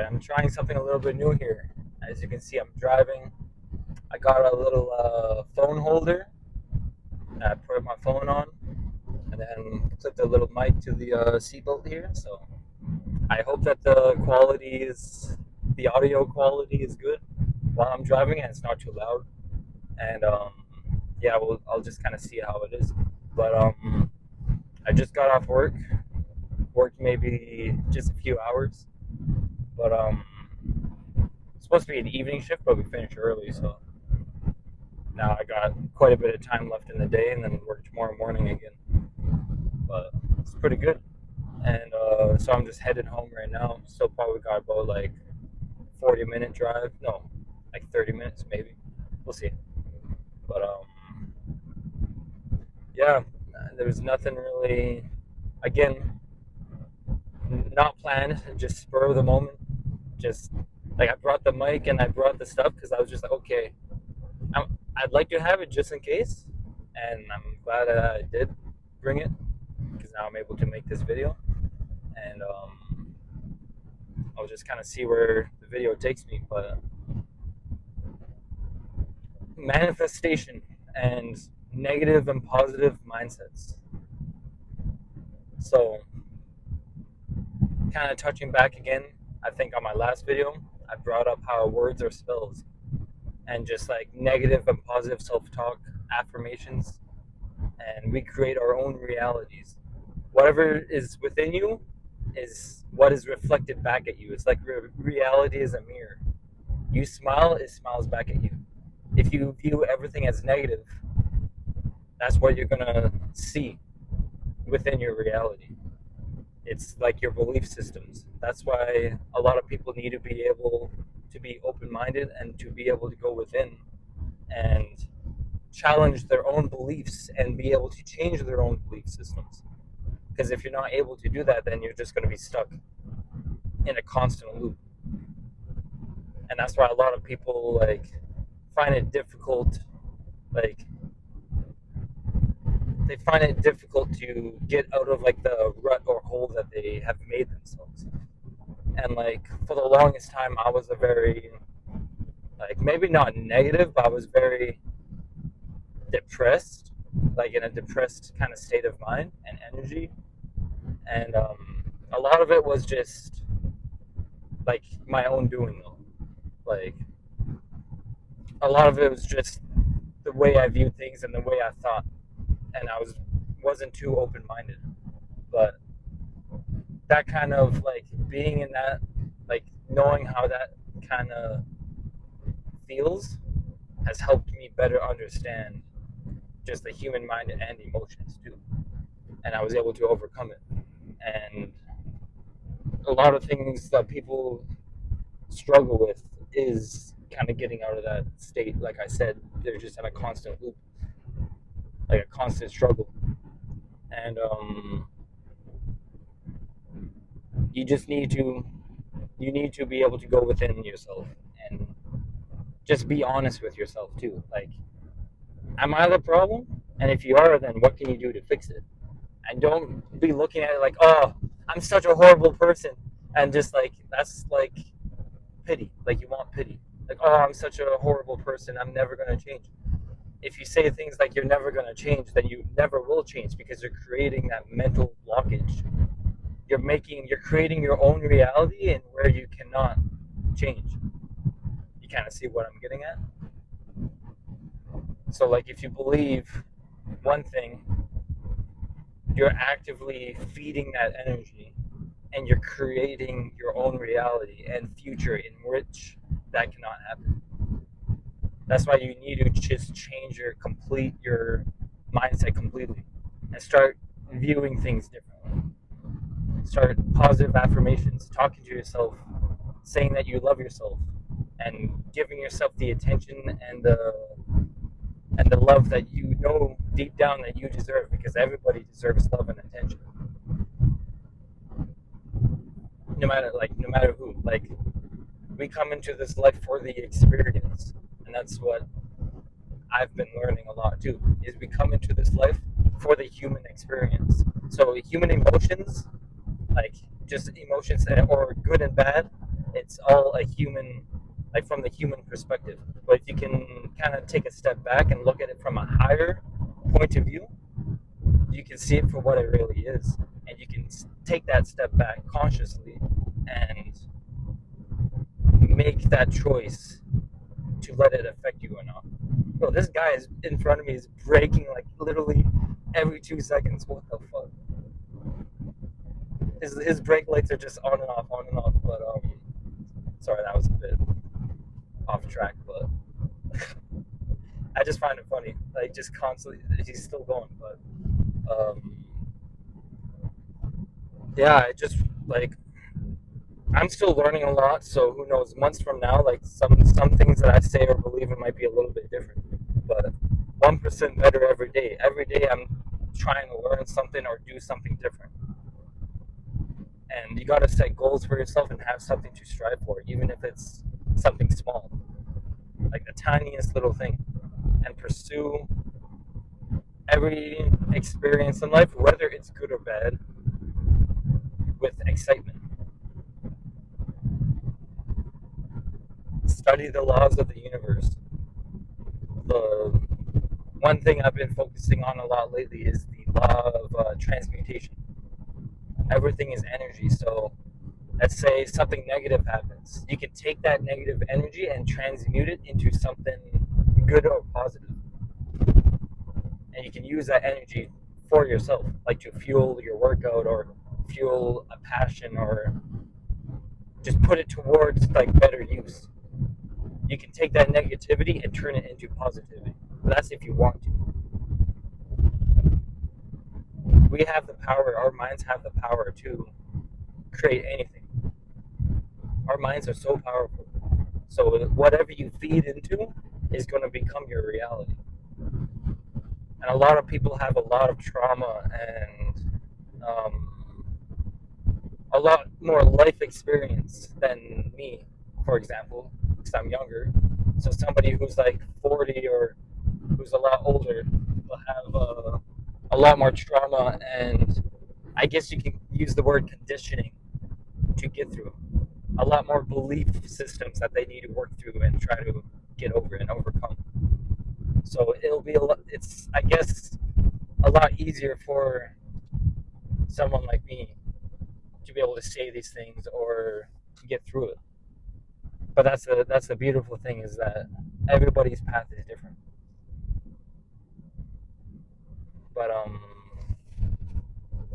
Alright, I'm trying something a little bit new here. As you can see, I'm driving. I got a little phone holder. I put my phone on and then clipped a little mic to the seatbelt here. So I hope that the audio quality is good while I'm driving and it's not too loud. And yeah, I'll just kind of see how it is. But I just got off worked maybe just a few hours. But it's supposed to be an evening shift, but we finished early, so now I got quite a bit of time left in the day, and then work tomorrow morning again. But it's pretty good, and so I'm just headed home right now. Still probably got about like 40-minute drive. No, like 30 minutes maybe. We'll see. But yeah, there was nothing really. Again, not planned, just spur of the moment. Just like I brought the mic and I brought the stuff because I was just like, okay, I'd like to have it just in case, and I'm glad that I did bring it because now I'm able to make this video, and I'll just kind of see where the video takes me. But manifestation and negative and positive mindsets. So, kind of touching back again, I think on my last video, I brought up how words are spells and just like negative and positive self talk, affirmations, and we create our own realities. Whatever is within you is what is reflected back at you. It's like reality is a mirror. You smile, it smiles back at you. If you view everything as negative, that's what you're gonna see within your reality. It's like your belief systems. That's why a lot of people need to be able to be open-minded and to be able to go within and challenge their own beliefs and be able to change their own belief systems. Because if you're not able to do that, then you're just going to be stuck in a constant loop. And that's why a lot of people like find it difficult, like they find it difficult to get out of like the rut or hole that they have made themselves. And like for the longest time, I was a very like maybe not negative, but I was very depressed, like in a depressed kind of state of mind and energy. And a lot of it was just like my own doing though. Like a lot of it was just the way I viewed things and the way I thought, and I wasn't too open minded. But that kind of like being in that, like knowing how that kind of feels, has helped me better understand just the human mind and emotions too. And I was able to overcome it. And a lot of things that people struggle with is kind of getting out of that state. Like I said, they're just in a constant loop, like a constant struggle. And you just need to be able to go within yourself and just be honest with yourself too. Like, am I the problem? And if you are, then what can you do to fix it? And don't be looking at it like, oh, I'm such a horrible person, and just like that's like pity. Like you want pity. Like, oh, I'm such a horrible person. I'm never gonna change. If you say things like you're never gonna change, then you never will change because you're creating that mental blockage. You're creating your own reality and where you cannot change. You kind of see what I'm getting at. So like if you believe one thing, you're actively feeding that energy and you're creating your own reality and future in which that cannot happen. That's why you need to just change your mindset completely and start viewing things differently. Start positive affirmations, talking to yourself, saying that you love yourself, and giving yourself the attention and the love that you know deep down that you deserve, because everybody deserves love and attention. No matter who. Like we come into this life for the experience, and that's what I've been learning a lot too. Is we come into this life for the human experience. So human emotions, like just emotions that are good and bad, it's all a human, like from the human perspective. But if you can kind of take a step back and look at it from a higher point of view, you can see it for what it really is, and you can take that step back consciously and make that choice to let it affect you or not. Bro, this guy is in front of me is braking like literally every 2 seconds. What the fuck? His brake lights are just on and off, on and off. But sorry, that was a bit off track, but I just find it funny. Like just constantly, he's still going, but yeah, I just like I'm still learning a lot. So who knows? Months from now, like some things that I say or believe in might be a little bit different, but 1% better every day. Every day, I'm trying to learn something or do something different. And you got to set goals for yourself and have something to strive for, even if it's something small, like the tiniest little thing, and pursue every experience in life, whether it's good or bad, with excitement. Study the laws of the universe. The one thing I've been focusing on a lot lately is the law of transmutation. Everything is energy, so let's say something negative happens. You can take that negative energy and transmute it into something good or positive. And you can use that energy for yourself, like to fuel your workout or fuel a passion or just put it towards like better use. You can take that negativity and turn it into positivity. But that's if you want to. We have the power, our minds have the power to create anything. Our minds are so powerful. So whatever you feed into is going to become your reality. And a lot of people have a lot of trauma and a lot more life experience than me, for example, because I'm younger. So somebody who's like 40 or who's a lot older will have a lot more trauma, and I guess you can use the word conditioning to get through. A lot more belief systems that they need to work through and try to get over and overcome. So it'll be it's I guess a lot easier for someone like me to be able to say these things or get through it. But that's the beautiful thing is that everybody's path is different. But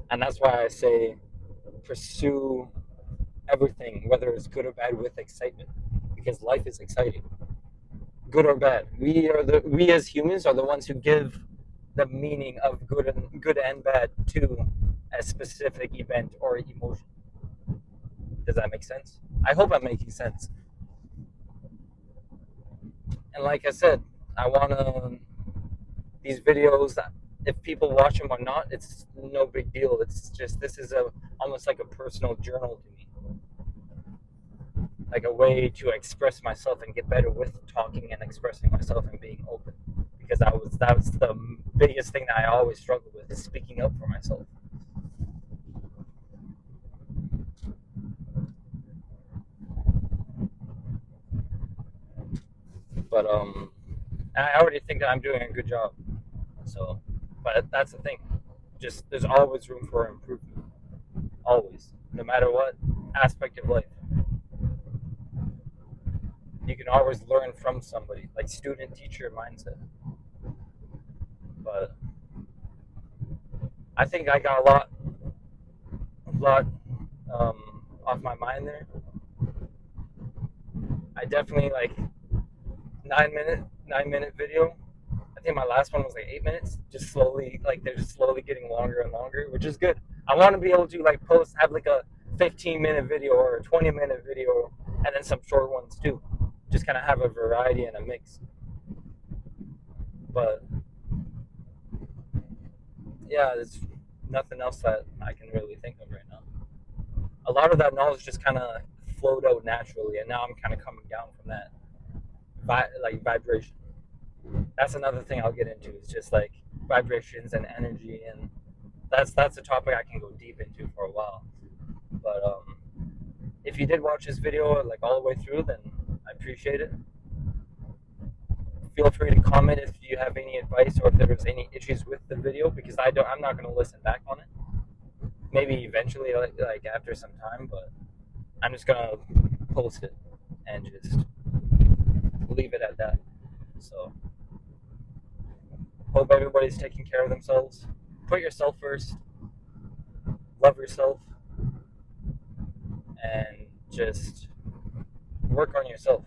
and that's why I say pursue everything, whether it's good or bad, with excitement, because life is exciting, good or bad. We as humans are the ones who give the meaning of good and bad to a specific event or emotion. Does that make sense? I hope I'm making sense. And like I said, I want to these videos that if people watch them or not, it's no big deal. It's just this is a almost like a personal journal to me, like a way to express myself and get better with talking and expressing myself and being open. Because that was the biggest thing that I always struggled with is speaking up for myself. But I already think that I'm doing a good job. So, but that's the thing. Just there's always room for improvement. Always, no matter what aspect of life. You can always learn from somebody, like student teacher mindset. But I think I got a lot off my mind there. I definitely like 9 minute video. I think my last one was like 8 minutes. Just slowly, like they're just slowly getting longer and longer, which is good. I want to be able to like have like a 15-minute video or a 20-minute video, and then some short ones too. Just kind of have a variety and a mix. But yeah, there's nothing else that I can really think of right now. A lot of that knowledge just kind of flowed out naturally, and now I'm kind of coming down from that like vibration. That's another thing I'll get into is just like vibrations and energy, and that's a topic I can go deep into for a while. But if you did watch this video like all the way through, then I appreciate it. Feel free to comment if you have any advice or if there was any issues with the video, because I'm not going to listen back on it. Maybe eventually, like after some time, but I'm just going to post it and just leave it at that. So, hope everybody's taking care of themselves. Put yourself first. Love yourself. And just work on yourself.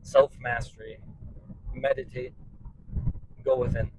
Self-mastery. Meditate. Go within.